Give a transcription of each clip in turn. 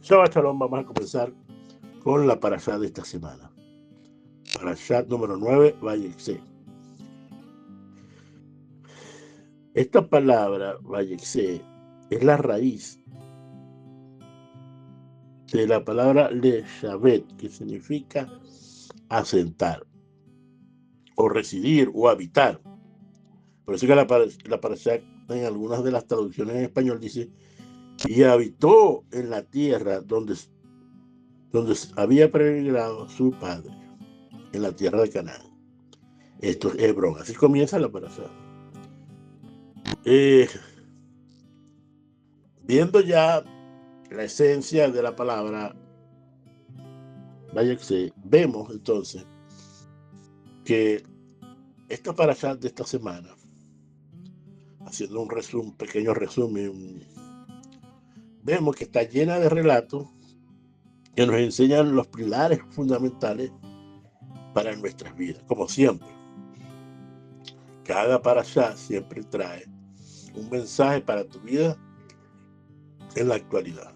Shabbat Shalom, vamos a comenzar con la parashá de esta semana. Parashá número 9, Vayexé. Esta palabra, Vayexé, es la raíz de la palabra Leshavet, que significa asentar, o residir, o habitar. Por eso que la parashá en algunas de las traducciones en español dice, y habitó en la tierra donde había peregrinado su padre, en la tierra de Canaán. Esto es Hebrón. Así comienza la parashá. Viendo ya la esencia de la palabra, vemos entonces que esta parashá de esta semana, haciendo un pequeño resumen, vemos que está llena de relatos que nos enseñan los pilares fundamentales para nuestras vidas, como siempre. Cada parashá siempre trae un mensaje para tu vida en la actualidad.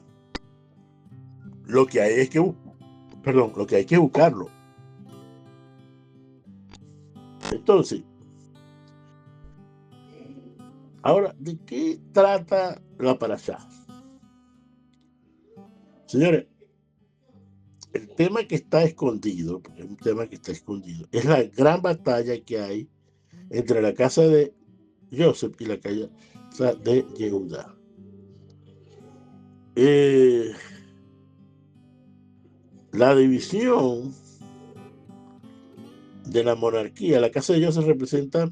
Lo que hay que buscarlo. Entonces, ahora, ¿de qué trata la parashá? Señores, el tema que está escondido, porque es un tema que está escondido, es la gran batalla que hay entre la casa de Joseph y la casa de Yehuda. La división de la monarquía, la casa de Joseph representa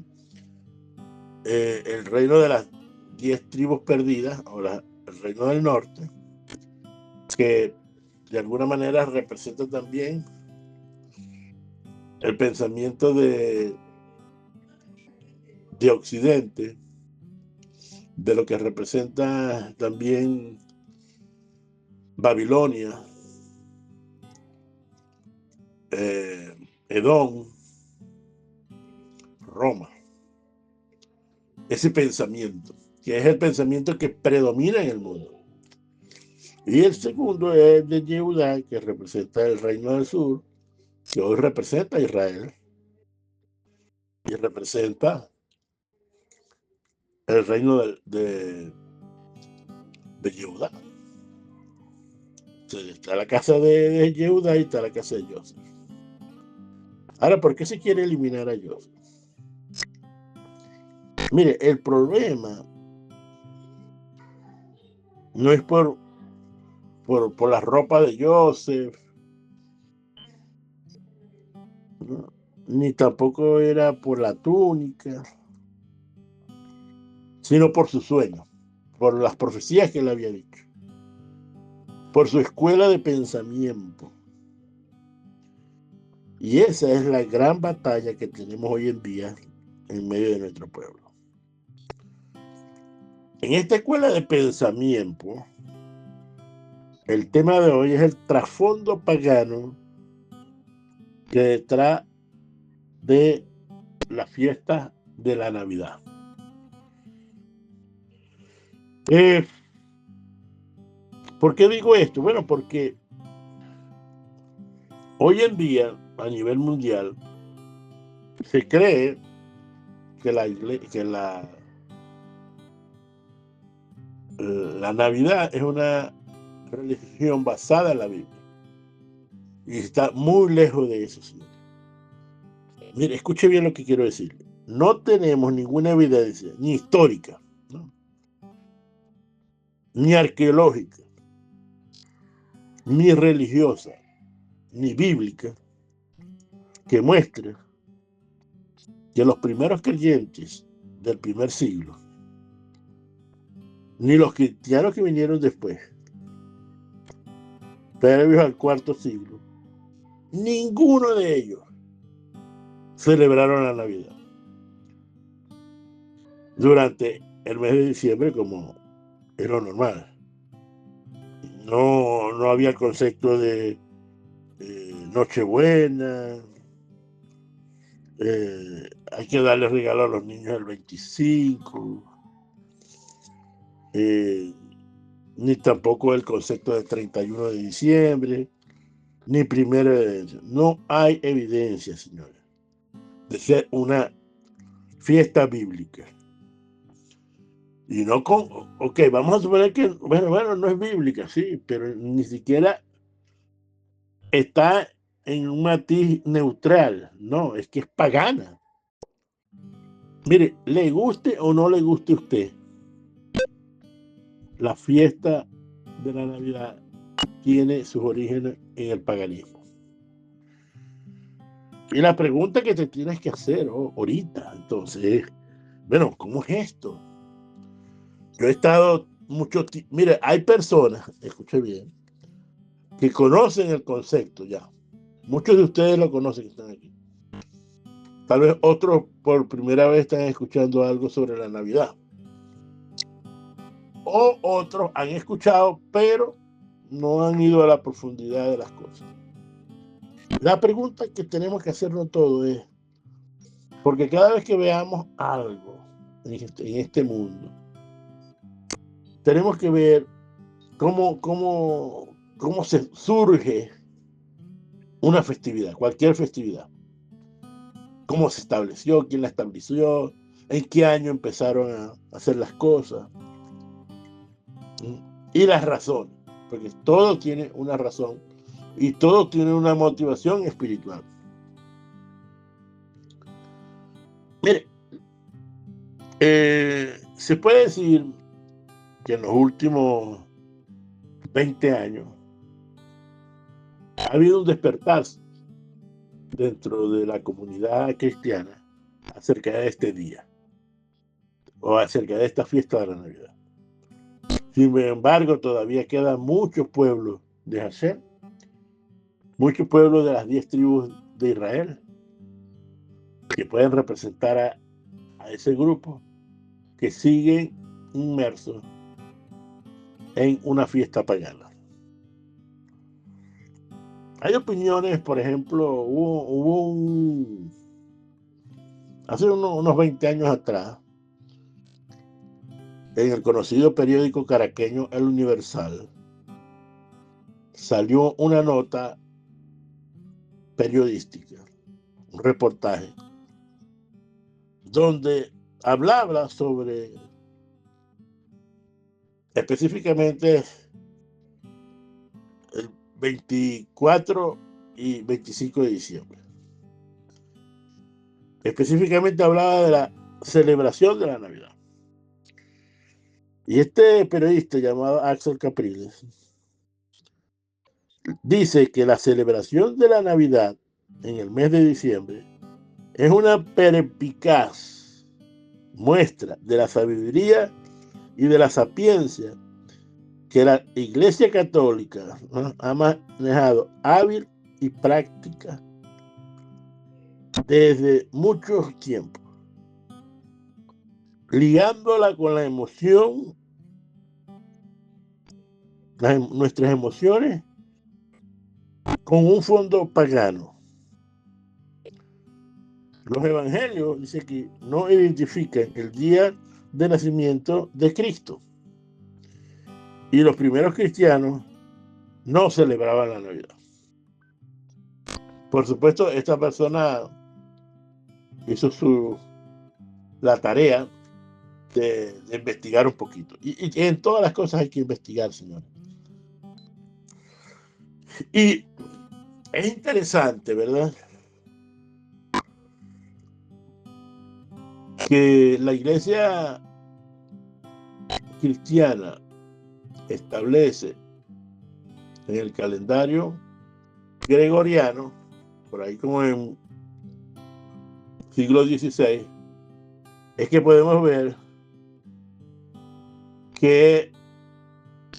el reino de las 10 tribus perdidas, o el reino del norte, que de alguna manera representa también el pensamiento de Occidente, de lo que representa también Babilonia, Edom, Roma. Ese pensamiento, que es el pensamiento que predomina en el mundo. Y el segundo es de Yehuda, que representa el reino del sur, que hoy representa a Israel, y representa el reino de Yehuda. Entonces, está la casa de Yehuda y está la casa de Joseph. Ahora, ¿por qué se quiere eliminar a Joseph? Mire, el problema no es por la ropa de Joseph, ¿no? Ni tampoco era por la túnica, sino por su sueño, por las profecías que él había dicho, por su escuela de pensamiento. Y esa es la gran batalla que tenemos hoy en día en medio de nuestro pueblo. En esta escuela de pensamiento, el tema de hoy es el trasfondo pagano que detrás de la fiesta de la Navidad. ¿Por qué digo esto? Bueno, porque hoy en día, a nivel mundial, se cree que la Navidad es una religión basada en la Biblia. Y está muy lejos de eso, señor. Mire, escuche bien lo que quiero decir. No tenemos ninguna evidencia, ni histórica, ¿no?, ni arqueológica, ni religiosa, ni bíblica, que muestre que los primeros creyentes del primer siglo, ni los cristianos que vinieron después, previos al cuarto siglo, ninguno de ellos celebraron la Navidad durante el mes de diciembre, como es lo normal. No había el concepto de Nochebuena, hay que darle regalo a los niños el 25, ni tampoco el concepto del 31 de diciembre, ni 1 de enero. No hay evidencia, señores, de ser una fiesta bíblica. Y no con, ok, vamos a suponer que, bueno, no es bíblica, sí, pero ni siquiera está en un matiz neutral, no, es que es pagana. Mire, le guste o no le guste a usted, la fiesta de la Navidad tiene sus orígenes en el paganismo. Y la pregunta que te tienes que hacer ahorita, entonces, bueno, ¿cómo es esto? Yo he estado mucho tiempo, mire, hay personas, escuche bien, que conocen el concepto ya. Muchos de ustedes lo conocen que están aquí. Tal vez otros por primera vez están escuchando algo sobre la Navidad. O otros han escuchado, pero no han ido a la profundidad de las cosas. La pregunta que tenemos que hacernos todos es, porque cada vez que veamos algo en este mundo, tenemos que ver cómo se surge una festividad, cualquier festividad. Cómo se estableció, quién la estableció, en qué año empezaron a hacer las cosas. Y las razones, porque todo tiene una razón y todo tiene una motivación espiritual. Mire, se puede decir que en los últimos 20 años ha habido un despertar dentro de la comunidad cristiana acerca de este día o acerca de esta fiesta de la Navidad. Sin embargo, todavía quedan muchos pueblos de Hashem, muchos pueblos de las 10 tribus de Israel que pueden representar a ese grupo que siguen inmersos en una fiesta pagana. Hay opiniones, por ejemplo, hace unos 20 años atrás, en el conocido periódico caraqueño El Universal, salió una nota periodística, un reportaje, donde hablaba sobre específicamente el 24 y 25 de diciembre. Específicamente hablaba de la celebración de la Navidad. Y este periodista llamado Axel Capriles dice que la celebración de la Navidad en el mes de diciembre es una perspicaz muestra de la sabiduría y de la sapiencia que la Iglesia Católica ha manejado hábil y práctica desde muchos tiempos, ligándola con la emoción, nuestras emociones, con un fondo pagano. Los evangelios, dice que no identifican el día de nacimiento de Cristo. Y los primeros cristianos no celebraban la Navidad. Por supuesto, esta persona hizo la tarea de investigar un poquito. Y en todas las cosas hay que investigar, señores. Y es interesante, ¿verdad?, que la Iglesia cristiana establece en el calendario gregoriano, por ahí como en siglo XVI, es que podemos ver que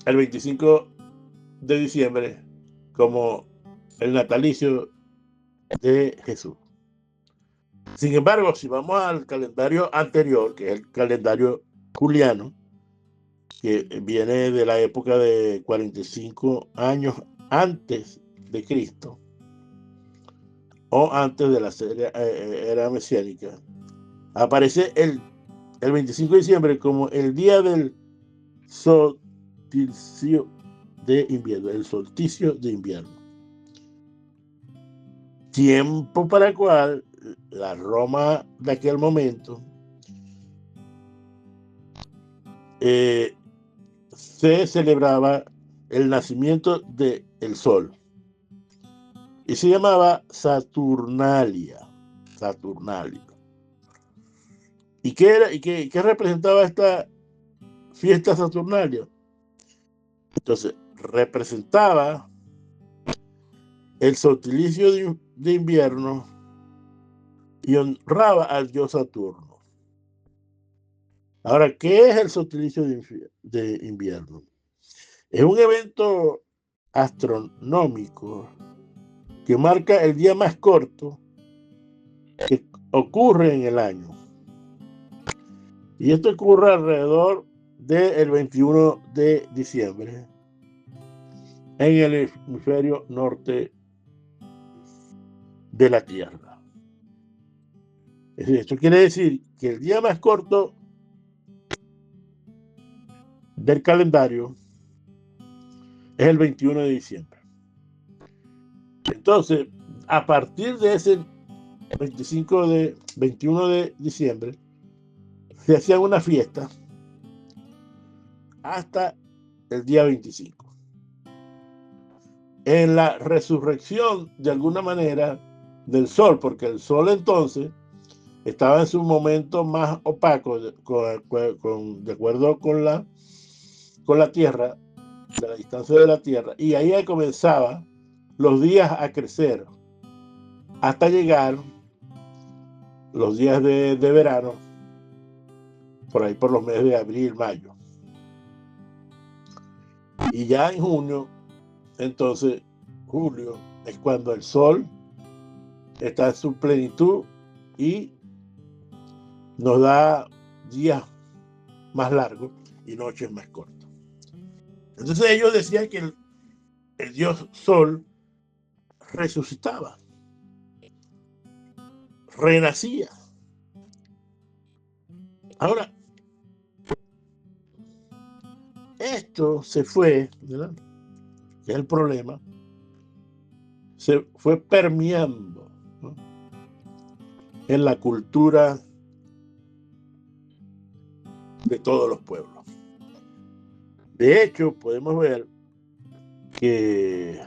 el 25 de diciembre como el natalicio de Jesús. Sin embargo, si vamos al calendario anterior, que es el calendario juliano, que viene de la época de 45 años antes de Cristo, o antes de la era mesiánica, aparece el 25 de diciembre como el día del solsticio de invierno, el solsticio de invierno. Tiempo para el cual la Roma de aquel momento se celebraba el nacimiento del sol y se llamaba Saturnalia. ¿Y qué era? ¿Y qué representaba esta fiesta Saturnalia? Entonces, representaba el solsticio de invierno y honraba al dios Saturno. Ahora, ¿qué es el solsticio de invierno? Es un evento astronómico que marca el día más corto que ocurre en el año. Y esto ocurre alrededor del 21 de diciembre en el hemisferio norte de la Tierra. Es decir, esto quiere decir que el día más corto del calendario es el 21 de diciembre. Entonces, a partir de ese 21 de diciembre, se hacía una fiesta hasta el día 25. En la resurrección, de alguna manera, del sol, porque el sol entonces estaba en su momento más opaco, de acuerdo con la Tierra, de la distancia de la Tierra, y ahí comenzaban los días a crecer, hasta llegar los días de verano, por ahí por los meses de abril, mayo. Y ya en junio, entonces, julio, es cuando el sol está en su plenitud y nos da días más largos y noches más cortas. Entonces ellos decían que el dios Sol resucitaba, renacía. Ahora, esto se fue, ¿verdad? Que es el problema, se fue permeando, ¿no?, en la cultura de todos los pueblos. De hecho, podemos ver que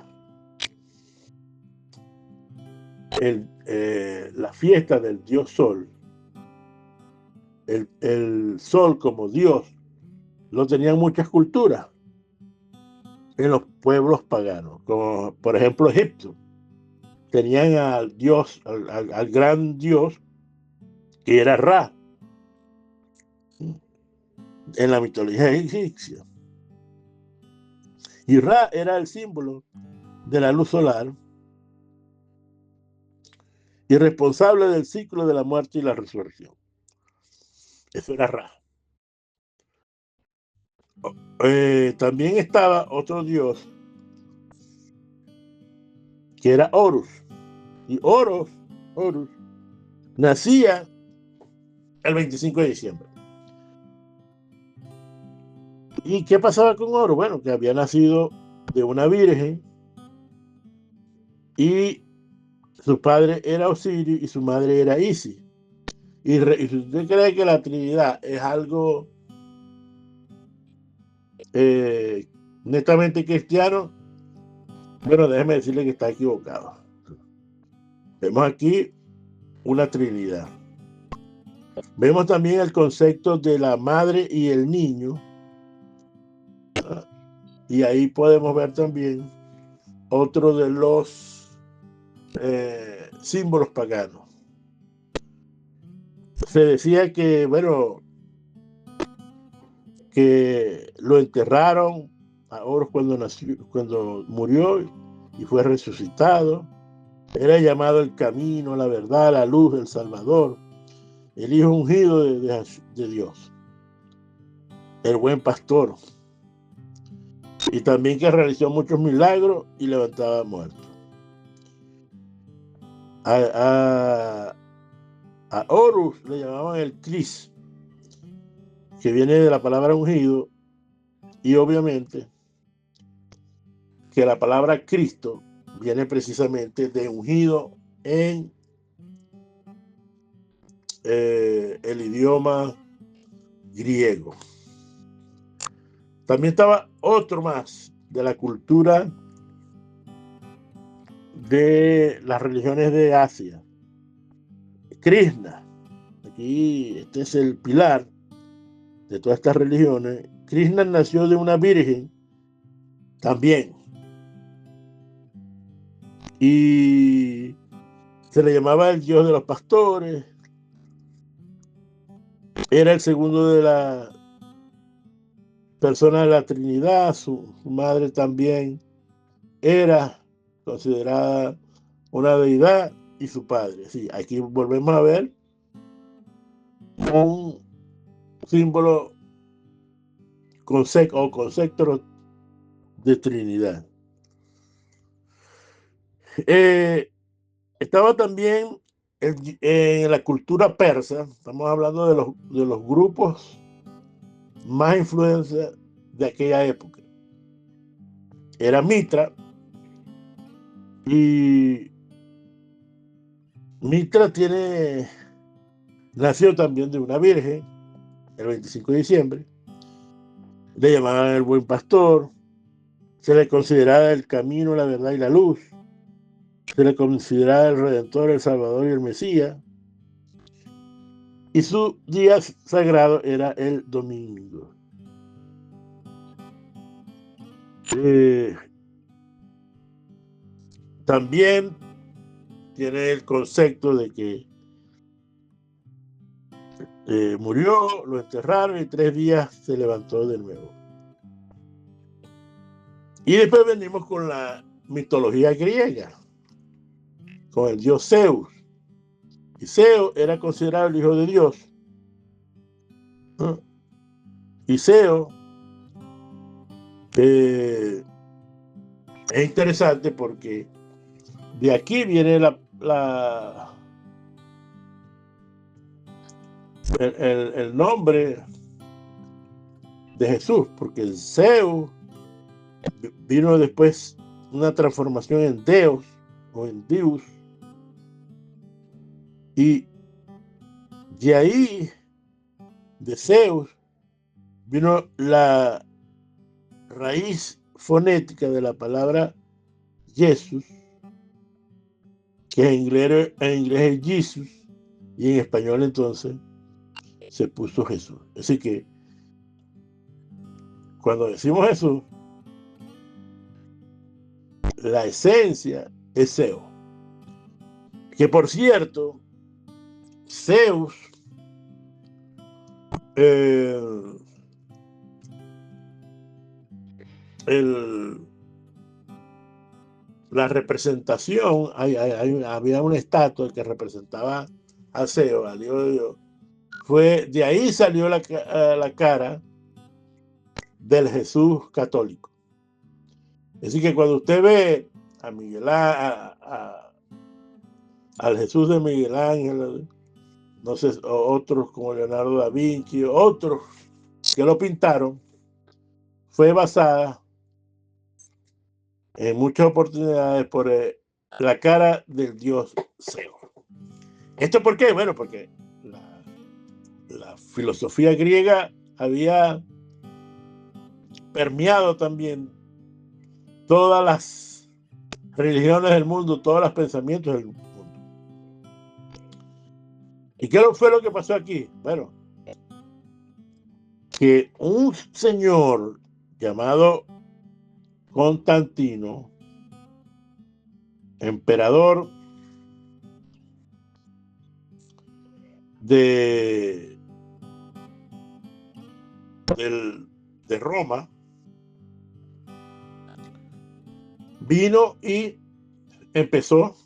la fiesta del dios Sol, el Sol como dios, lo tenían muchas culturas en los pueblos paganos, como por ejemplo Egipto. Tenían al dios, al gran dios, que era Ra, en la mitología egipcia. Y Ra era el símbolo de la luz solar y responsable del ciclo de la muerte y la resurrección. Eso era Ra. También estaba otro dios que era Horus. Y Horus nacía el 25 de diciembre. ¿Y qué pasaba con Horus? Bueno, que había nacido de una virgen y su padre era Osiris y su madre era Isis. Y si usted cree que la Trinidad es algo netamente cristiano, bueno, déjeme decirle que está equivocado. Vemos aquí una Trinidad. Vemos también el concepto de la madre y el niño. Y ahí podemos ver también otro de los símbolos paganos. Se decía que, bueno, que lo enterraron a Horus cuando murió y fue resucitado. Era llamado el camino, la verdad, la luz, el Salvador, el hijo ungido de Dios, el buen pastor. Y también que realizó muchos milagros y levantaba muertos. A Horus le llamaban el Cris, que viene de la palabra ungido, Y obviamente que la palabra Cristo viene precisamente de ungido en el idioma griego. También estaba otro más de la cultura de las religiones de Asia, Krishna. Aquí este es el pilar de todas estas religiones. Krishna nació de una virgen también y se le llamaba el dios de los pastores. Era el segundo de la persona de la Trinidad. Su madre también era considerada una deidad y su padre. Sí, aquí volvemos a ver un símbolo o concepto de Trinidad. Estaba también en la cultura persa. Estamos hablando de los grupos más influencia de aquella época. Era Mitra, y Mitra nació también de una virgen el 25 de diciembre. Le llamaban el buen pastor. Se le consideraba el camino, la verdad y la luz. Se le consideraba el Redentor, el Salvador y el Mesías. Y su día sagrado era el domingo. También tiene el concepto de que murió, lo enterraron y 3 días se levantó de nuevo. Y después venimos con la mitología griega, con el dios Zeus. Y Zeus era considerado el hijo de Dios. Y Zeus es interesante porque de aquí viene el nombre de Jesús, porque el Zeus vino después una transformación en Deus o en Dios, y de ahí, de Zeus, vino la raíz fonética de la palabra Jesús, que en inglés es Jesus, y en español entonces se puso Jesús. Así que cuando decimos Jesús, la esencia es Zeus. Que por cierto, Zeus la representación, había una estatua que representaba a Zeus, al hijo de Dios. De ahí salió la cara del Jesús católico. Así que cuando usted ve a Miguel al Jesús de Miguel Ángel, no sé, otros como Leonardo da Vinci, otros que lo pintaron, fue basada en muchas oportunidades por la cara del dios Zeus. ¿Esto por qué? Bueno, porque la filosofía griega había permeado también todas las religiones del mundo, todos los pensamientos del mundo. ¿Y qué fue lo que pasó aquí? Bueno, que un señor llamado Constantino, emperador de Roma, vino y empezó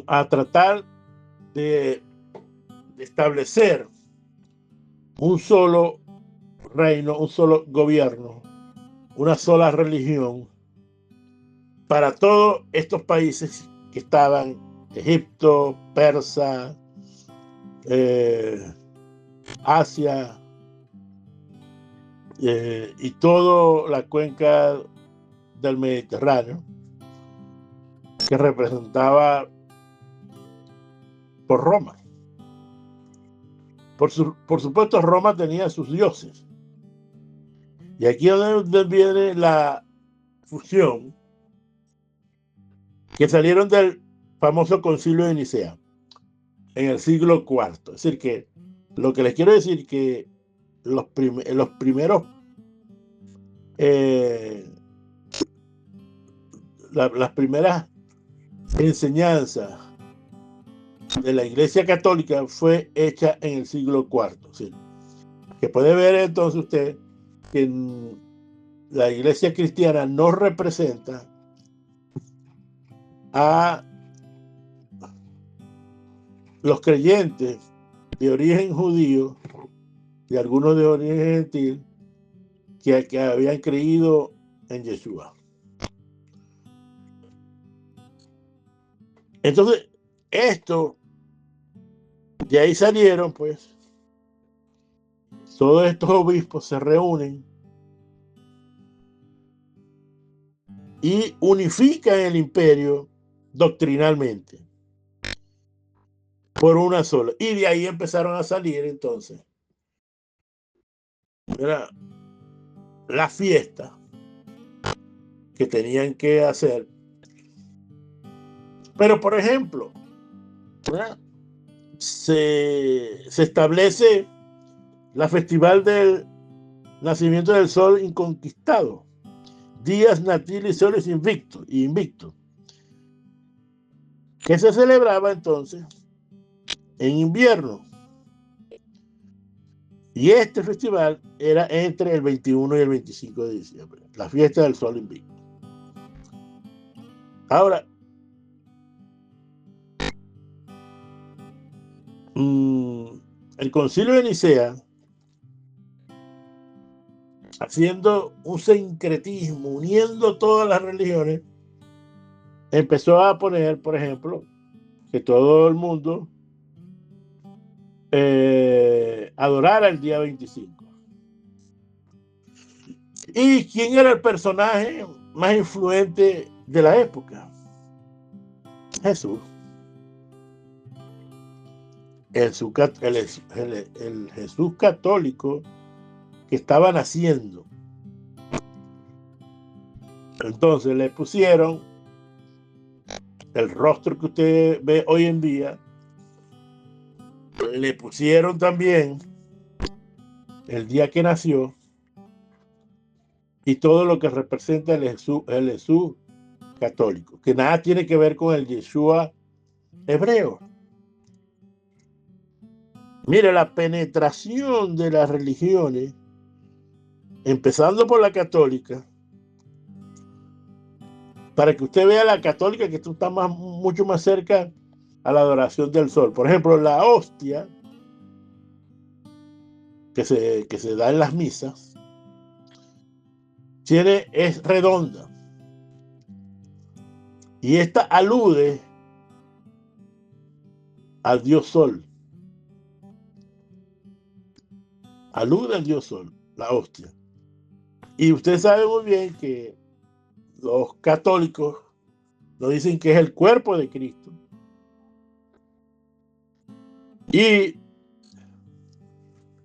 a tratar de establecer un solo reino, un solo gobierno, una sola religión para todos estos países que estaban: Egipto, Persa, Asia y toda la cuenca del Mediterráneo, que representaba por Roma. Por supuesto, Roma tenía sus dioses. Y aquí es donde viene la fusión, que salieron del famoso concilio de Nicea en el siglo IV. Es decir, que lo que les quiero decir que los primeros las primeras enseñanzas de la Iglesia Católica fue hecha en el siglo IV. ¿Sí? Que puede ver entonces usted que la Iglesia cristiana no representa a los creyentes de origen judío y algunos de origen gentil que habían creído en Yeshua. Entonces, de ahí salieron, pues, todos estos obispos se reúnen y unifican el imperio doctrinalmente por una sola. Y de ahí empezaron a salir entonces la fiesta que tenían que hacer. Pero, por ejemplo, se establece la festival del nacimiento del sol inconquistado, días natilis soles invicto, que se celebraba entonces en invierno. Y este festival era entre el 21 y el 25 de diciembre, la fiesta del sol invicto. Ahora, el concilio de Nicea, haciendo un sincretismo, uniendo todas las religiones, empezó a poner, por ejemplo, que todo el mundo adorara el día 25. ¿Y quién era el personaje más influyente de la época? Jesús. El Jesús católico que estaba naciendo. Entonces le pusieron el rostro que usted ve hoy en día, le pusieron también el día que nació y todo lo que representa el Jesús católico, que nada tiene que ver con el Yeshua hebreo. Mire, la penetración de las religiones, empezando por la católica, para que usted vea la católica, que esto está mucho más cerca a la adoración del sol. Por ejemplo, la hostia que se da en las misas es redonda, y esta alude al dios sol. Alude al dios sol, la hostia. Y usted sabe muy bien que los católicos nos dicen que es el cuerpo de Cristo. Y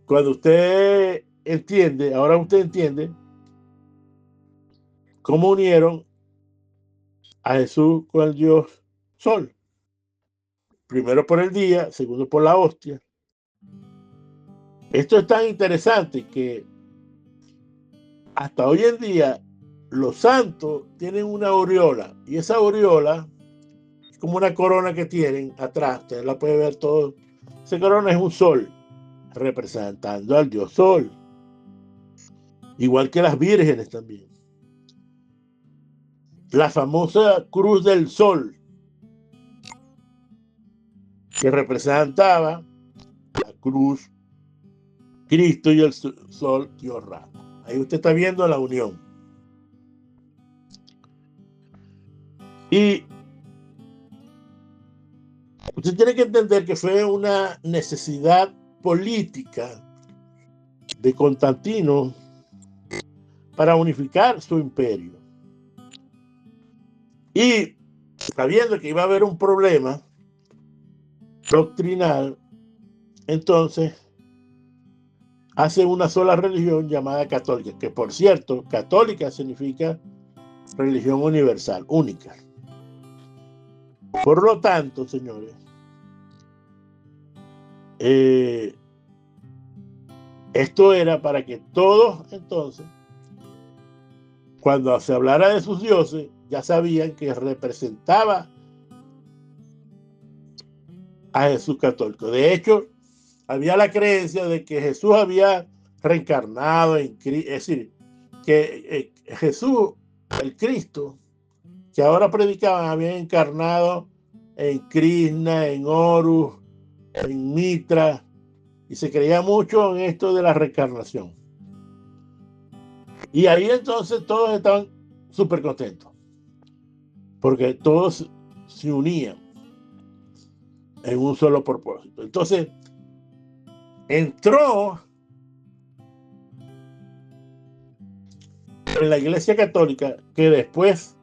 cuando usted entiende, ahora usted entiende cómo unieron a Jesús con el dios sol. Primero por el día, segundo por la hostia. Esto es tan interesante que hasta hoy en día los santos tienen una aureola, y esa aureola es como una corona que tienen atrás, usted la puede ver todo. Esa corona es un sol, representando al dios sol, igual que las vírgenes también. La famosa cruz del sol, que representaba la cruz, Cristo y el sol, Dios Ra. Ahí usted está viendo la unión. Y Usted tiene que entender que fue una necesidad política de Constantino para unificar su imperio. Y sabiendo que iba a haber un problema doctrinal, entonces hace una sola religión llamada católica, que por cierto, católica significa religión universal, única. Por lo tanto, señores, esto era para que todos, entonces, cuando se hablara de sus dioses, ya sabían que representaba a Jesús católico. De hecho, había la creencia de que Jesús había reencarnado en Cristo, es decir, que Jesús, el Cristo, que ahora predicaban, había encarnado en Krishna, en Horus, en Mitra, y se creía mucho en esto de la reencarnación. Y ahí entonces todos estaban súper contentos, porque todos se unían en un solo propósito. Entonces, entró en la Iglesia Católica, que después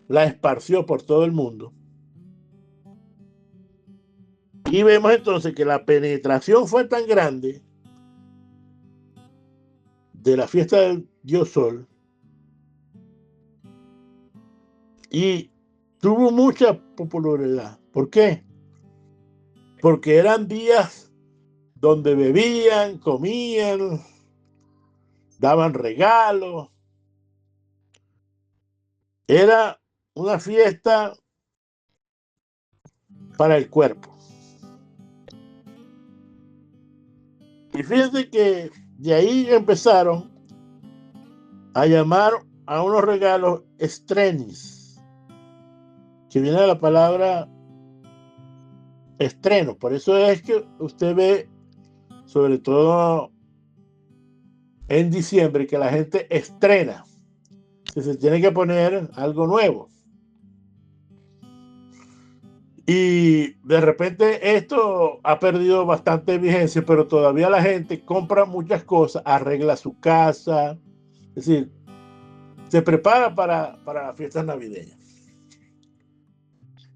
la esparció por todo el mundo. Y vemos entonces que la penetración fue tan grande de la fiesta del Dios Sol y tuvo mucha popularidad. ¿Por qué? Porque eran días donde bebían, comían, daban regalos. Era una fiesta para el cuerpo. Y fíjense que de ahí empezaron a llamar a unos regalos estrenis, que viene de la palabra estreno. Por eso es que usted ve, sobre todo en diciembre, que la gente estrena, que se tiene que poner algo nuevo. Y de repente esto ha perdido bastante vigencia, pero todavía la gente compra muchas cosas, arregla su casa, es decir, se prepara para las fiestas navideñas.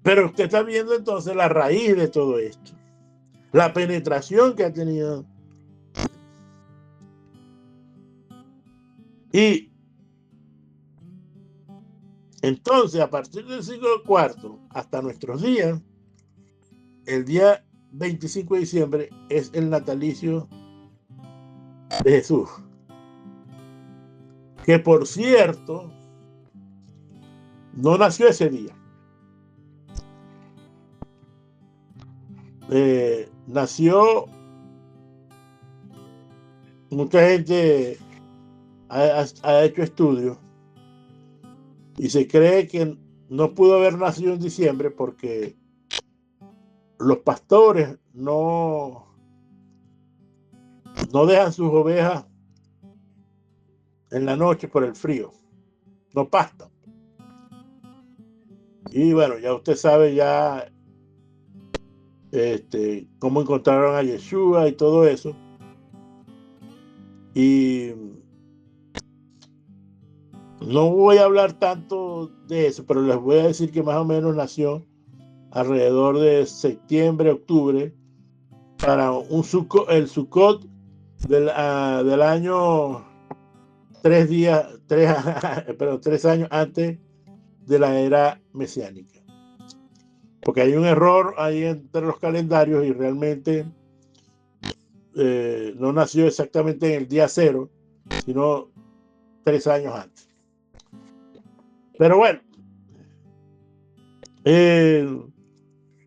Pero usted está viendo entonces la raíz de todo esto, la penetración que ha tenido. Y entonces, a partir del siglo IV hasta nuestros días, el día 25 de diciembre es el natalicio de Jesús. Que por cierto, no nació ese día. Nació, mucha gente ha hecho estudios y se cree que no pudo haber nacido en diciembre porque los pastores no dejan sus ovejas en la noche por el frío, no pastan. Y bueno, ya usted sabe ya cómo encontraron a Yeshua y todo eso. Y no voy a hablar tanto de eso, pero les voy a decir que más o menos nació alrededor de septiembre, octubre, para el Sukkot del año 3 años antes de la era mesiánica. Porque hay un error ahí entre los calendarios y realmente no nació exactamente en el día 0, sino 3 años antes. Pero bueno,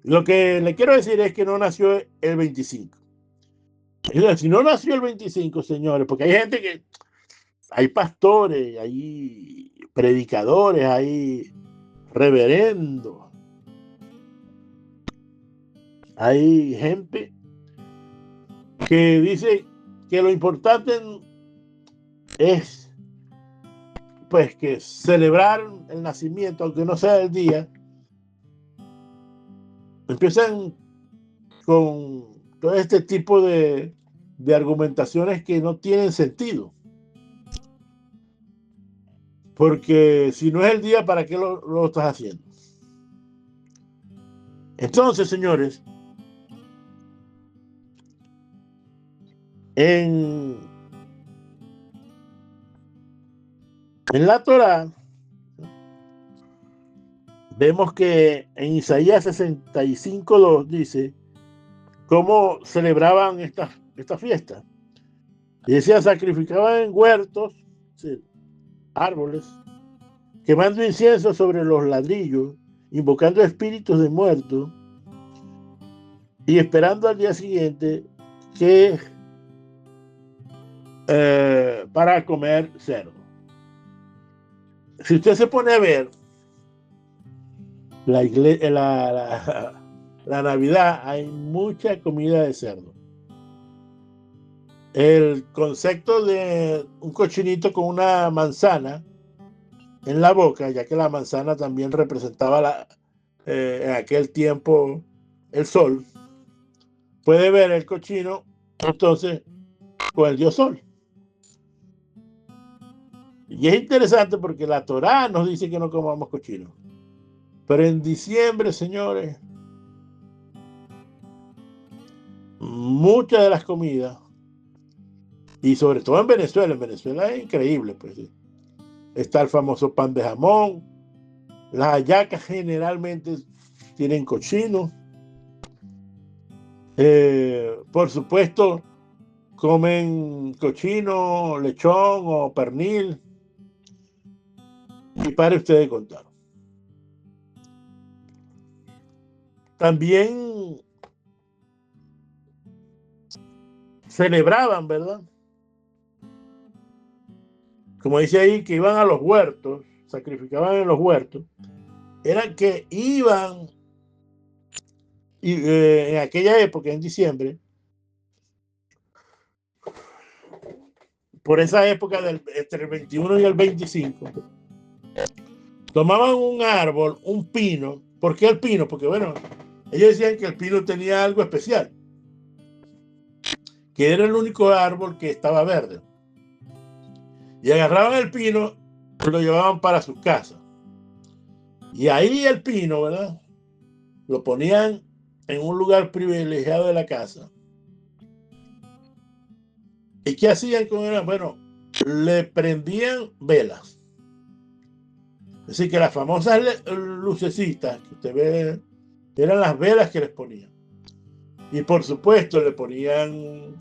lo que le quiero decir es que no nació el 25. Si no nació el 25, señores, porque hay gente que, hay pastores, hay predicadores, hay reverendos, hay gente que dice que lo importante es pues que celebrar el nacimiento, aunque no sea el día, empiezan con todo este tipo de argumentaciones que no tienen sentido. Porque si no es el día, ¿para qué lo estás haciendo? Entonces, señores, en la Torá vemos que en Isaías 65:2 dice cómo celebraban esta fiesta. Y decía, sacrificaban en huertos, sí, árboles, quemando incienso sobre los ladrillos, invocando espíritus de muertos y esperando al día siguiente que para comer cerdo. Si usted se pone a ver la Navidad, hay mucha comida de cerdo. El concepto de un cochinito con una manzana en la boca, ya que la manzana también representaba en aquel tiempo el sol, puede ver el cochino entonces con el dios sol. Y es interesante porque la Torá nos dice que no comamos cochino. Pero en diciembre, señores, muchas de las comidas, y sobre todo en Venezuela es increíble, pues está el famoso pan de jamón, las hallacas generalmente tienen cochino, por supuesto comen cochino, lechón o pernil, y pare usted de contar. También celebraban, ¿verdad? Como dice ahí, que iban a los huertos, sacrificaban en los huertos, eran que iban en aquella época, en diciembre, por esa época entre el 21 y el 25, tomaban un árbol, un pino. ¿Por qué el pino? Porque bueno, ellos decían que el pino tenía algo especial, que era el único árbol que estaba verde. Y agarraban el pino y lo llevaban para sus casas. Y ahí el pino, ¿verdad? Lo ponían en un lugar privilegiado de la casa. ¿Y qué hacían con él? Bueno, le prendían velas. Es decir, que las famosas lucecitas que usted ve eran las velas que les ponían. Y por supuesto le ponían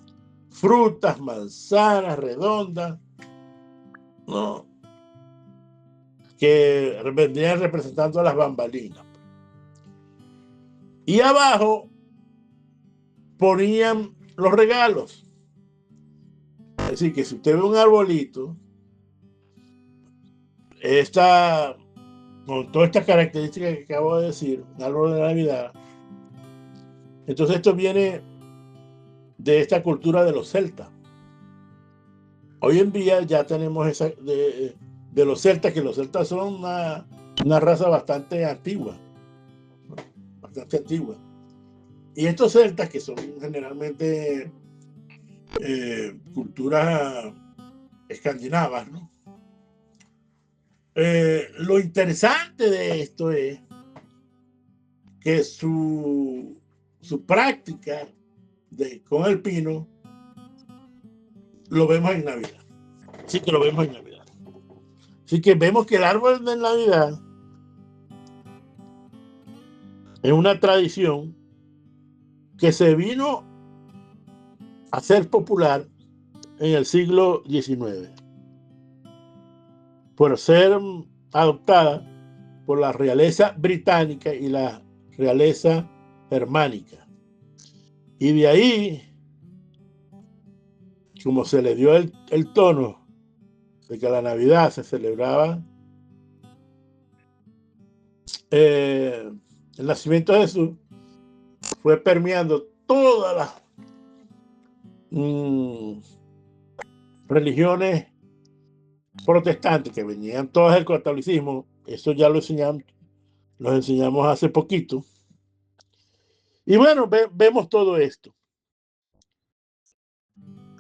frutas, manzanas redondas, ¿no? Que vendrían representando a las bambalinas. Y abajo ponían los regalos. Es decir, que si usted ve un arbolito, con todas estas características que acabo de decir, un árbol de Navidad, entonces esto viene de esta cultura de los celtas. Hoy en día ya tenemos esa de los celtas, que los celtas son una raza bastante antigua. Y estos celtas, que son generalmente culturas escandinavas, ¿no? Lo interesante de esto es que su práctica con el pino lo vemos en Navidad. Sí que lo vemos en Navidad. Así que vemos que el árbol de Navidad es una tradición que se vino a ser popular en el siglo XIX por ser adoptada por la realeza británica y la realeza germánica. Y de ahí, como se le dio el tono de que la Navidad se celebraba el nacimiento de Jesús, fue permeando todas las religiones protestantes que venían todas del catolicismo. Eso ya lo enseñamos hace poquito. Y bueno, vemos todo esto.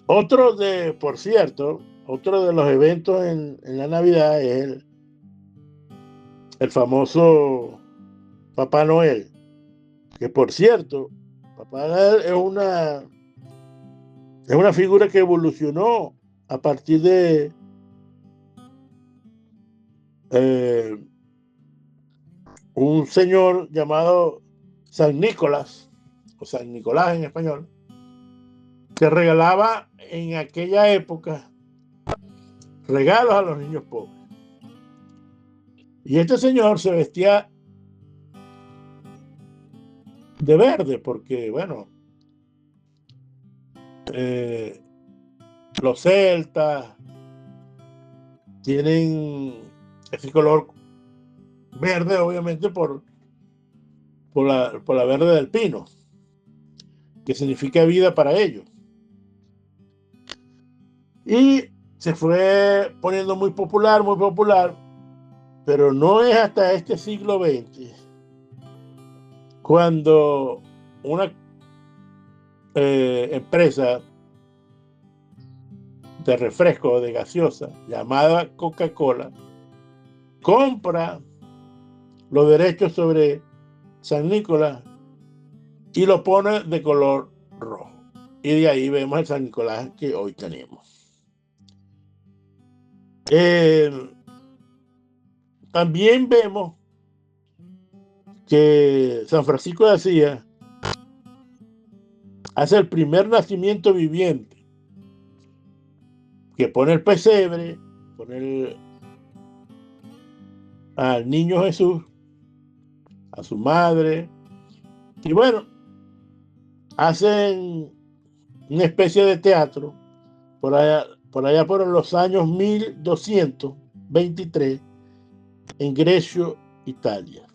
Por cierto, otro de los eventos en la Navidad es el famoso Papá Noel, que por cierto, Papá Noel es una figura que evolucionó a partir de un señor llamado San Nicolás, o San Nicolás en español, que regalaba en aquella época regalos a los niños pobres. Y este señor se vestía de verde porque, bueno, los celtas tienen ese color verde, obviamente, por la verde del pino, que significa vida para ellos. Y se fue poniendo muy popular, pero no es hasta este siglo XX cuando una empresa de refresco, de gaseosa, llamada Coca-Cola, compra los derechos sobre San Nicolás y lo pone de color rojo. Y de ahí vemos el San Nicolás que hoy tenemos. También vemos que San Francisco de Asís hace el primer nacimiento viviente, que pone el pesebre, pone al niño Jesús, a su madre, y bueno, hacen una especie de teatro por allá por los años 1223 en Grecia, Italia,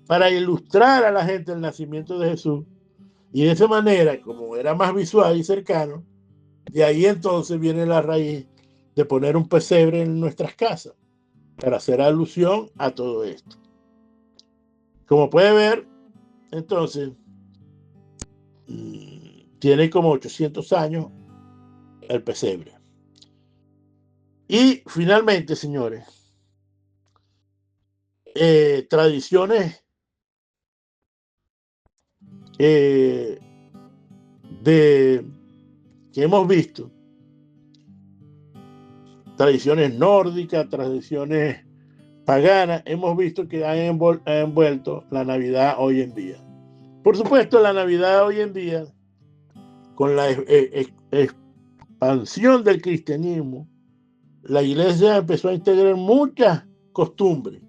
para ilustrar a la gente el nacimiento de Jesús. Y de esa manera, como era más visual y cercano, de ahí entonces viene la raíz de poner un pesebre en nuestras casas para hacer alusión a todo esto. Como puede ver, entonces, tiene como 800 años el pesebre. Y finalmente, señores, tradiciones que hemos visto, tradiciones nórdicas, tradiciones paganas, hemos visto que han envuelto la Navidad hoy en día. Por supuesto, la Navidad hoy en día, con la expansión del cristianismo, la iglesia empezó a integrar muchas costumbres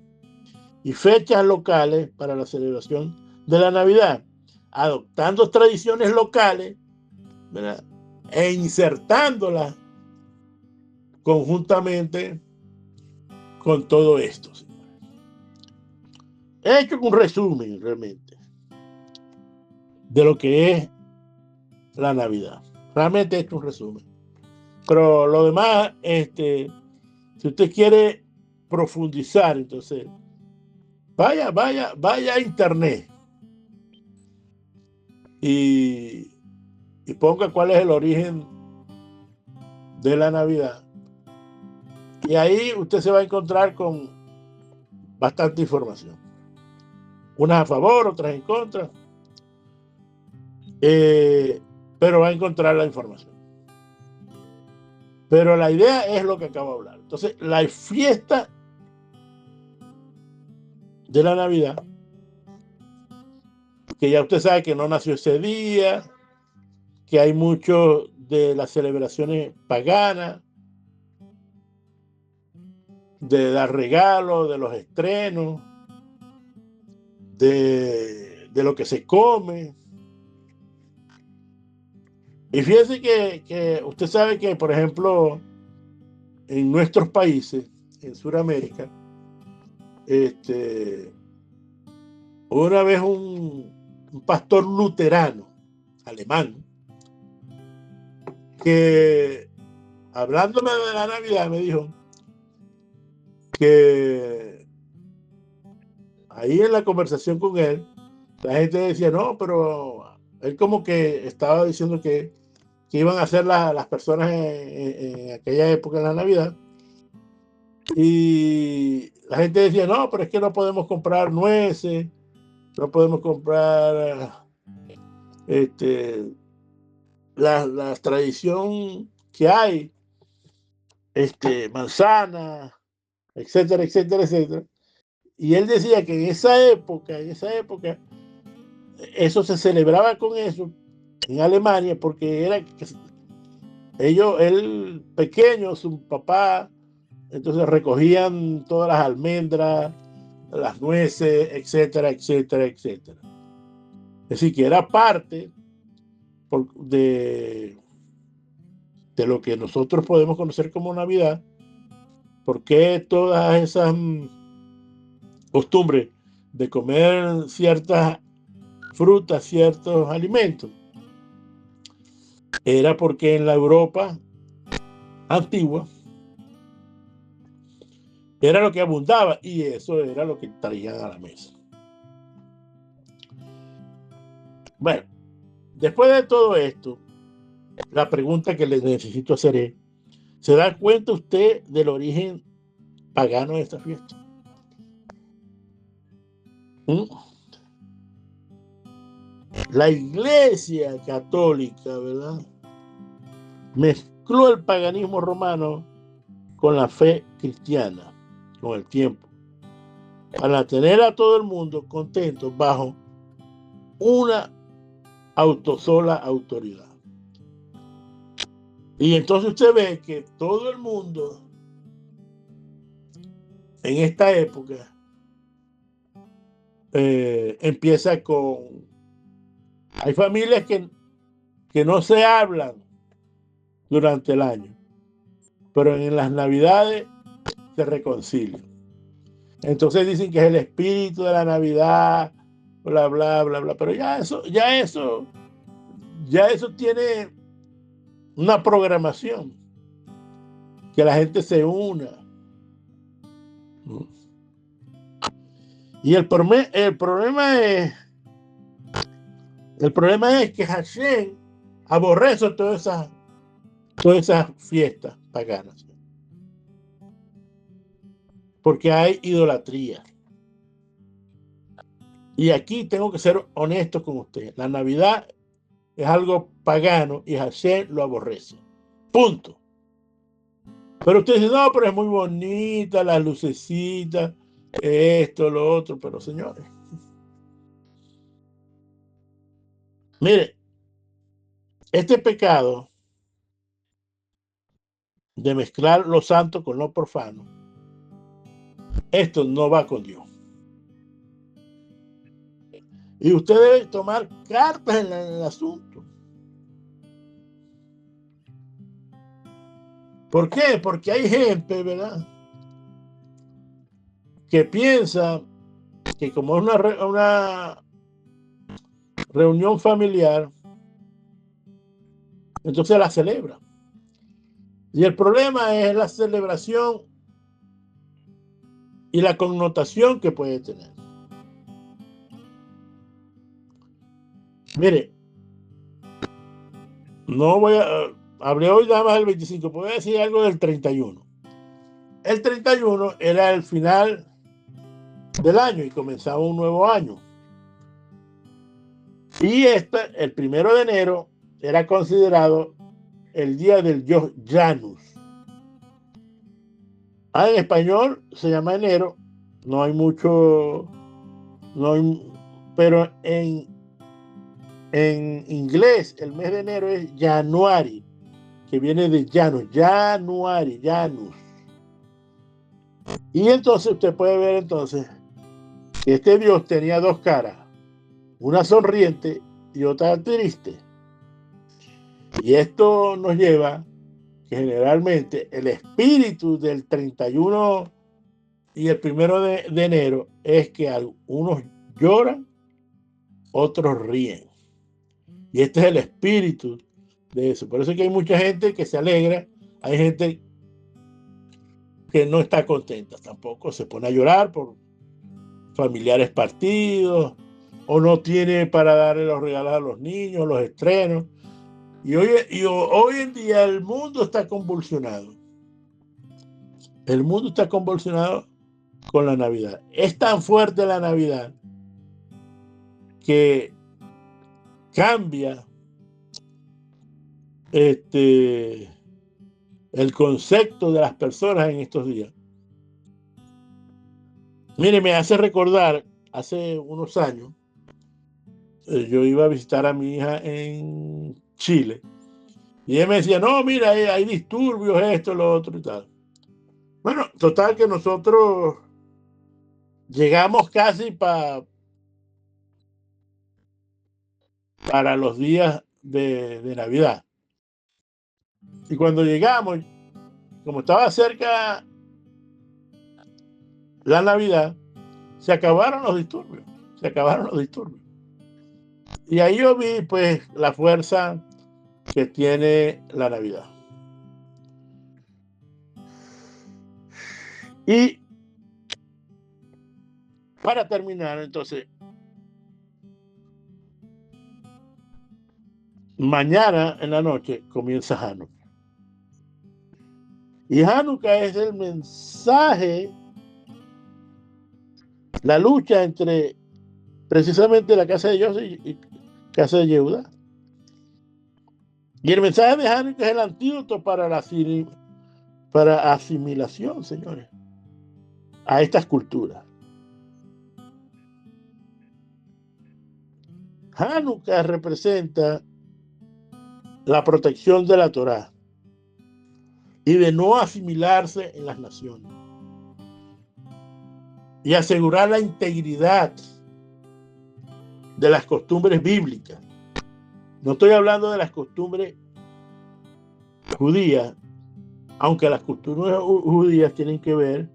y fechas locales para la celebración de la Navidad, adoptando tradiciones locales, ¿verdad?, e insertándolas conjuntamente con todo esto. He hecho un resumen realmente de lo que es la Navidad. Realmente he hecho un resumen. Pero lo demás, si usted quiere profundizar, entonces vaya a internet y ponga cuál es el origen de la Navidad. Y ahí usted se va a encontrar con bastante información. Unas a favor, otras en contra. Pero va a encontrar la información. Pero la idea es lo que acabo de hablar. Entonces, la fiesta de la Navidad, que ya usted sabe que no nació ese día, que hay mucho de las celebraciones paganas, de dar regalos, de los estrenos, de lo que se come. Y fíjese que usted sabe que, por ejemplo, en nuestros países, en Sudamérica, una vez un pastor luterano alemán que, hablándome de la Navidad, me dijo que ahí en la conversación con él, la gente decía, no, pero él como que estaba diciendo que iban a hacer las personas en aquella época, en la Navidad. Y la gente decía, no, pero es que no podemos comprar nueces, no podemos comprar la tradición que hay, manzana, etcétera, etcétera, etcétera. Y él decía que en esa época, eso se celebraba con eso en Alemania, porque era él pequeño, su papá, entonces recogían todas las almendras, las nueces, etcétera, etcétera, etcétera. Es decir, que era parte de lo que nosotros podemos conocer como Navidad, porque todas esas costumbres de comer ciertas frutas, ciertos alimentos, era porque en la Europa antigua era lo que abundaba y eso era lo que traían a la mesa. Bueno, después de todo esto, la pregunta que le necesito hacer es, ¿se da cuenta usted del origen pagano de esta fiesta? La Iglesia Católica, ¿verdad?, mezcló el paganismo romano con la fe cristiana con el tiempo, para tener a todo el mundo contento bajo una sola autoridad. Y entonces usted ve que todo el mundo en esta época empieza con... Hay familias que no se hablan durante el año, pero en las Navidades se reconcilian. Entonces dicen que es el espíritu de la Navidad, bla, bla, bla, bla, pero ya eso tiene una programación, que la gente se una. Y el problema es que Hashem aborrece todas esas fiestas paganas, porque hay idolatría. Y aquí tengo que ser honesto con usted. La Navidad es algo pagano y Hashem lo aborrece. Punto. Pero usted dice, no, pero es muy bonita, las lucecitas, esto, lo otro. Pero señores, mire, este pecado de mezclar lo santo con lo profano, esto no va con Dios. Y usted debe tomar cartas en el asunto. ¿Por qué? Porque hay gente, ¿verdad?, que piensa que como es una reunión familiar, entonces la celebra. Y el problema es la celebración y la connotación que puede tener. Mire, no voy a... hablé hoy nada más del 25, voy a decir algo del 31. El 31 era el final del año y comenzaba un nuevo año. Y el 1 de enero era considerado el día del Dios Janus. En español se llama enero, no hay mucho, pero en inglés el mes de enero es January, que viene de Janus, Janus. Y entonces usted puede ver entonces que este Dios tenía dos caras, una sonriente y otra triste. Y esto nos lleva que generalmente el espíritu del 31 y el 1 de enero es que algunos lloran, otros ríen. Y este es el espíritu de eso. Por eso es que hay mucha gente que se alegra, hay gente que no está contenta tampoco, se pone a llorar por familiares partidos, o no tiene para darle los regalos a los niños, los estrenos. Y hoy en día el mundo está convulsionado. El mundo está convulsionado con la Navidad. Es tan fuerte la Navidad que cambia el concepto de las personas en estos días. Mire, me hace recordar, hace unos años, yo iba a visitar a mi hija en Chile y ella me decía, no, mira, hay disturbios, esto, lo otro y tal. Bueno, total que nosotros llegamos casi para los días de Navidad. Y cuando llegamos, como estaba cerca la Navidad, se acabaron los disturbios. Y ahí yo vi, pues, la fuerza que tiene la Navidad. Y para terminar, entonces, mañana en la noche comienza Hanukkah. Y Hanukkah es el mensaje, la lucha entre precisamente la casa de Dios y casa de Yehuda. Y el mensaje de Hanukkah es el antídoto para asimilación, señores, a estas culturas. Hanukkah representa la protección de la Torá y de no asimilarse en las naciones y asegurar la integridad de las costumbres bíblicas. No estoy hablando de las costumbres judías, aunque las costumbres judías tienen que ver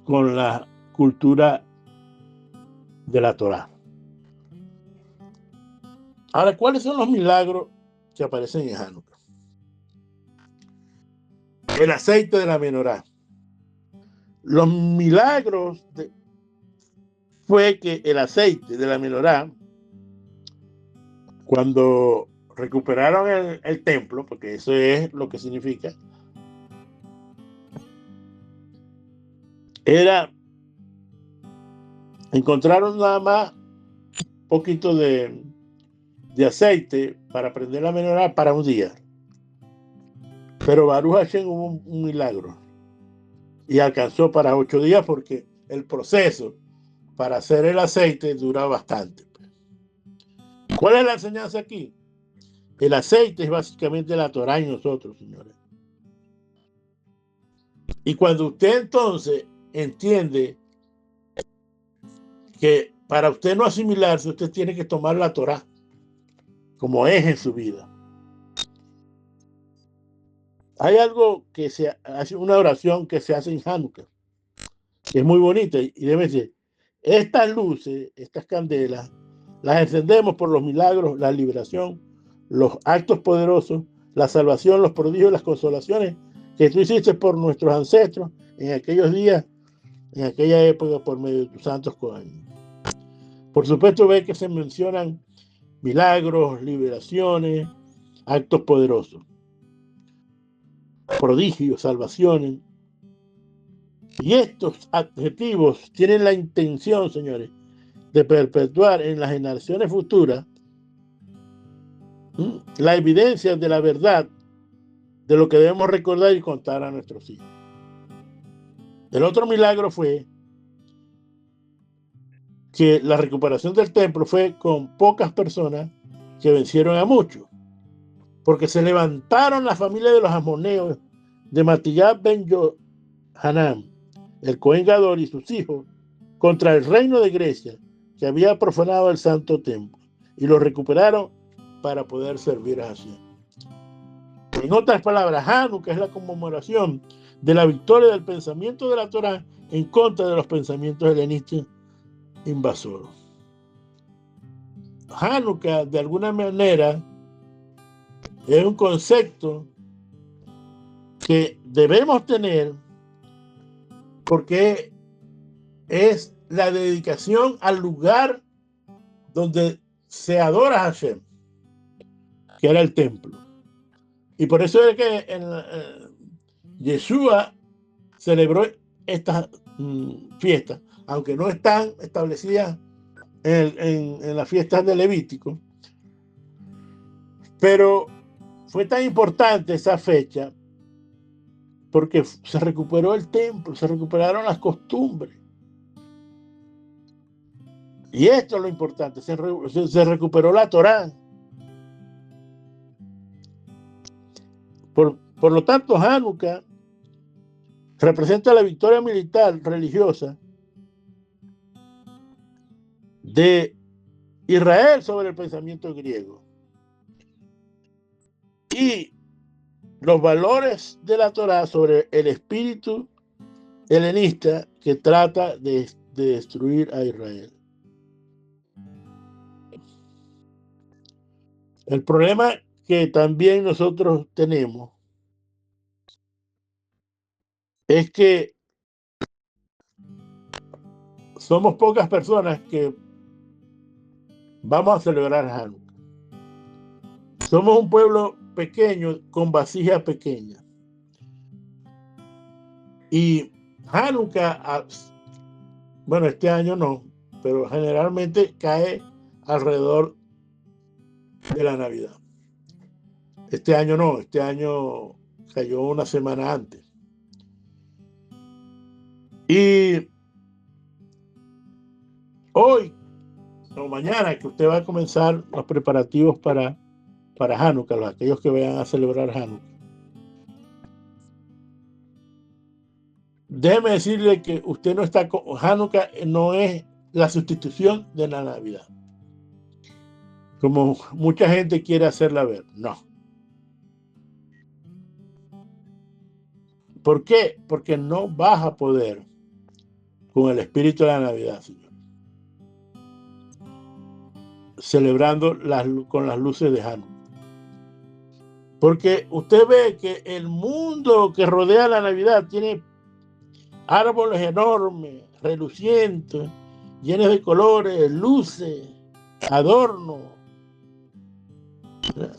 con la cultura de la Torá. Ahora, ¿cuáles son los milagros que aparecen en Hanukkah? El aceite de la menorá. Los milagros fue que el aceite de la menorá, cuando recuperaron el templo, porque eso es lo que significa, encontraron nada más un poquito de aceite para prender la menorá para un día. Pero Baruch Hashem hubo un milagro y alcanzó para 8 días porque el proceso para hacer el aceite dura bastante. ¿Cuál es la enseñanza aquí? El aceite es básicamente la Torá en nosotros, señores. Y cuando usted entonces entiende que para usted no asimilarse, usted tiene que tomar la Torá como eje en su vida. Hay algo que se hace, una oración que se hace en Hanukkah, que es muy bonita y debe ser: estas luces, estas candelas, las encendemos por los milagros, la liberación, los actos poderosos, la salvación, los prodigios, las consolaciones que tú hiciste por nuestros ancestros en aquellos días, en aquella época, por medio de tus santos coaños. Por supuesto, ve que se mencionan milagros, liberaciones, actos poderosos, prodigios, salvaciones. Y estos adjetivos tienen la intención, señores, de perpetuar en las generaciones futuras la evidencia de la verdad de lo que debemos recordar y contar a nuestros hijos. El otro milagro fue que la recuperación del templo fue con pocas personas que vencieron a muchos, porque se levantaron la familia de los amoneos de Matiyab ben Yohanan, el Cohen Gadol y sus hijos, contra el reino de Grecia, que había profanado el santo templo, y lo recuperaron para poder servir a Hashem. En otras palabras, Hanukkah es la conmemoración de la victoria del pensamiento de la Torá en contra de los pensamientos helenistas invasores. Hanukkah, de alguna manera, es un concepto que debemos tener porque es la dedicación al lugar donde se adora a Hashem, que era el templo. Y por eso es que Yeshua celebró estas fiestas, aunque no están establecidas en las fiestas de Levítico, pero fue tan importante esa fecha porque se recuperó el templo, se recuperaron las costumbres. Y esto es lo importante, se recuperó la Torá. Por lo tanto, Hanukkah representa la victoria militar religiosa de Israel sobre el pensamiento griego. Y los valores de la Torá sobre el espíritu helenista que trata de destruir a Israel. El problema que también nosotros tenemos es que somos pocas personas que vamos a celebrar Hanukkah. Somos un pueblo pequeño con vasija pequeña. Y Hanukkah, bueno, este año no, pero generalmente cae alrededor de la Navidad. Este año no, este año cayó una semana antes. Y hoy o mañana que usted va a comenzar los preparativos para Hanukkah, aquellos que vayan a celebrar Hanukkah, déjeme decirle que usted no está con Hanukkah, no es la sustitución de la Navidad, como mucha gente quiere hacerla ver. No. ¿Por qué? Porque no vas a poder con el espíritu de la Navidad, Señor, celebrando con las luces de Hanukkah. Porque usted ve que el mundo que rodea la Navidad tiene árboles enormes, relucientes, llenos de colores, luces, adornos. ¿Verdad?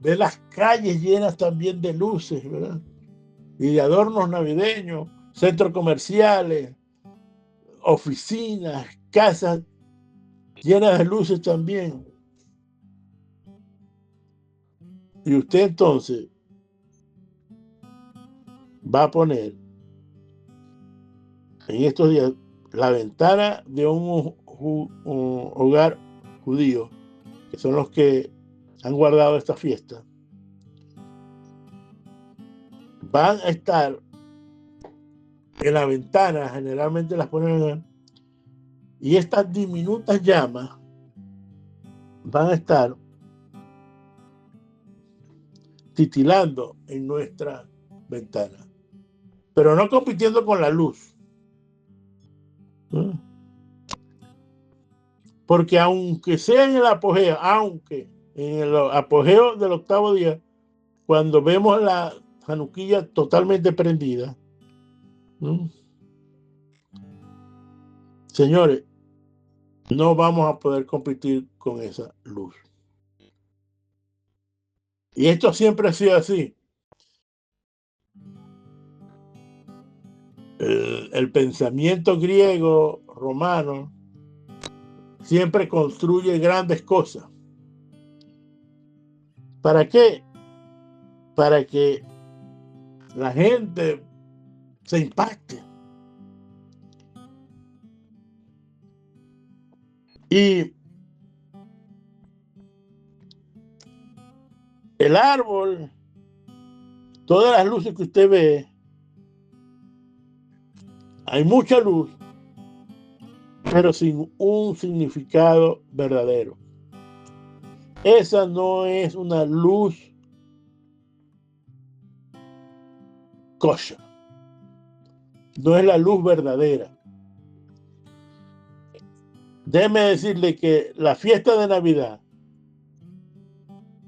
Ve las calles llenas también de luces, ¿verdad? Y de adornos navideños, centros comerciales, oficinas, casas llenas de luces también. Y usted entonces va a poner en estos días la ventana de un hogar judío, que son los que han guardado esta fiesta, van a estar en la ventana, generalmente las ponen, y estas diminutas llamas van a estar titilando en nuestra ventana, pero no compitiendo con la luz. Porque aunque sea en el apogeo del octavo día, cuando vemos la januquilla totalmente prendida, señores, no vamos a poder competir con esa luz. Y esto siempre ha sido así. El pensamiento griego, romano, siempre construye grandes cosas. ¿Para qué? Para que la gente se impacte. Y el árbol, todas las luces que usted ve, hay mucha luz, pero sin un significado verdadero. Esa no es una luz kosher. No es la luz verdadera. Déjeme decirle que la fiesta de Navidad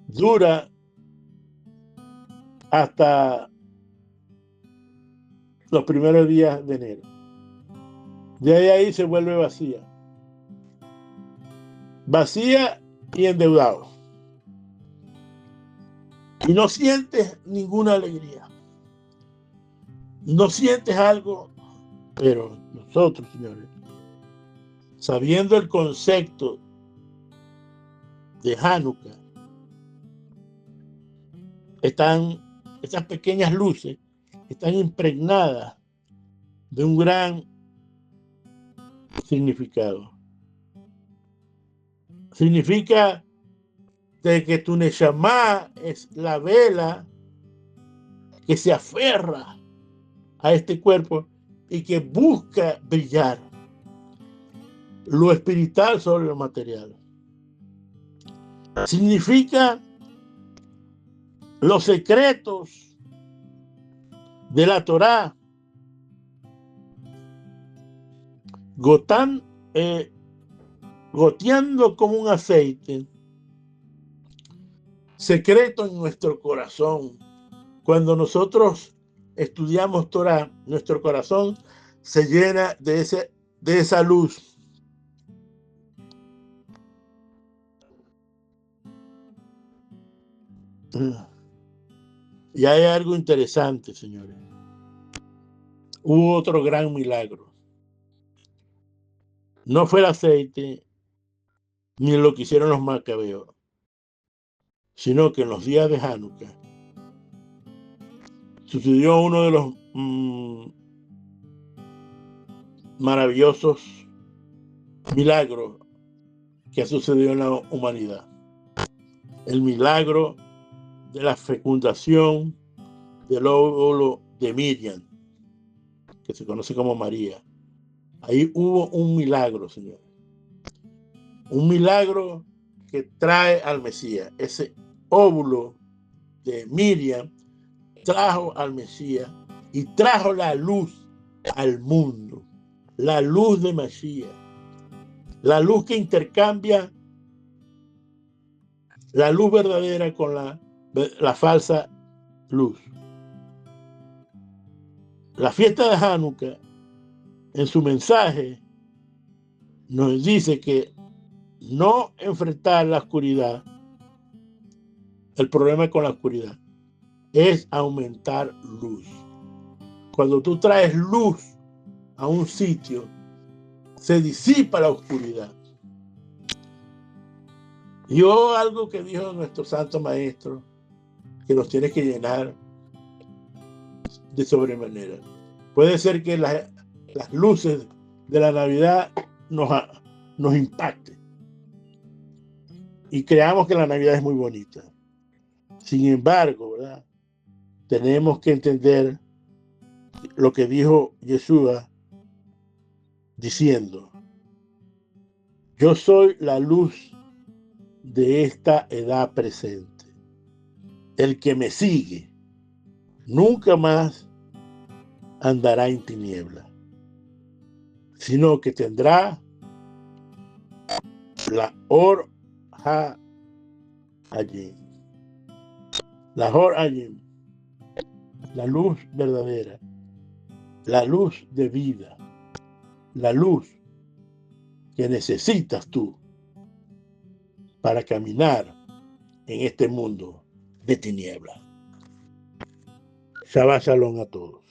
dura hasta los primeros días de enero. De ahí se vuelve vacía. Vacía y endeudado. Y no sientes ninguna alegría. No sientes algo, pero nosotros, señores, sabiendo el concepto de Hanukkah, estas pequeñas luces están impregnadas de un gran significado. Significa de que tu Neshama es la vela que se aferra a este cuerpo y que busca brillar lo espiritual sobre lo material. Significa los secretos de la Torá goteando como un aceite secreto en nuestro corazón. Cuando nosotros estudiamos Torá, nuestro corazón se llena de esa luz. Y hay algo interesante, señores. Hubo otro gran milagro. No fue el aceite ni lo que hicieron los macabeos, sino que en los días de Hanukkah sucedió uno de los maravillosos milagros que ha sucedido en la humanidad. El milagro de la fecundación del óvulo de Miriam, que se conoce como María. Ahí hubo un milagro, señor. Un milagro que trae al Mesías. Ese óvulo de Miriam trajo al Mesías y trajo la luz al mundo. La luz de Mesías. La luz que intercambia la luz verdadera con la falsa luz. La fiesta de Hanukkah, en su mensaje, nos dice que no enfrentar la oscuridad, el problema con la oscuridad, es aumentar luz. Cuando tú traes luz a un sitio, se disipa la oscuridad. Y algo que dijo nuestro santo maestro, que nos tiene que llenar de sobremanera. Puede ser que las luces de la Navidad nos impacten y creamos que la Navidad es muy bonita. Sin embargo, ¿verdad? Tenemos que entender lo que dijo Yeshua diciendo: yo soy la luz de esta edad presente. El que me sigue nunca más andará en tiniebla, sino que tendrá la Or HaHayim. La Or HaHayim, la luz verdadera, la luz de vida, la luz que necesitas tú para caminar en este mundo de tinieblas. Shabbat Shalom a todos.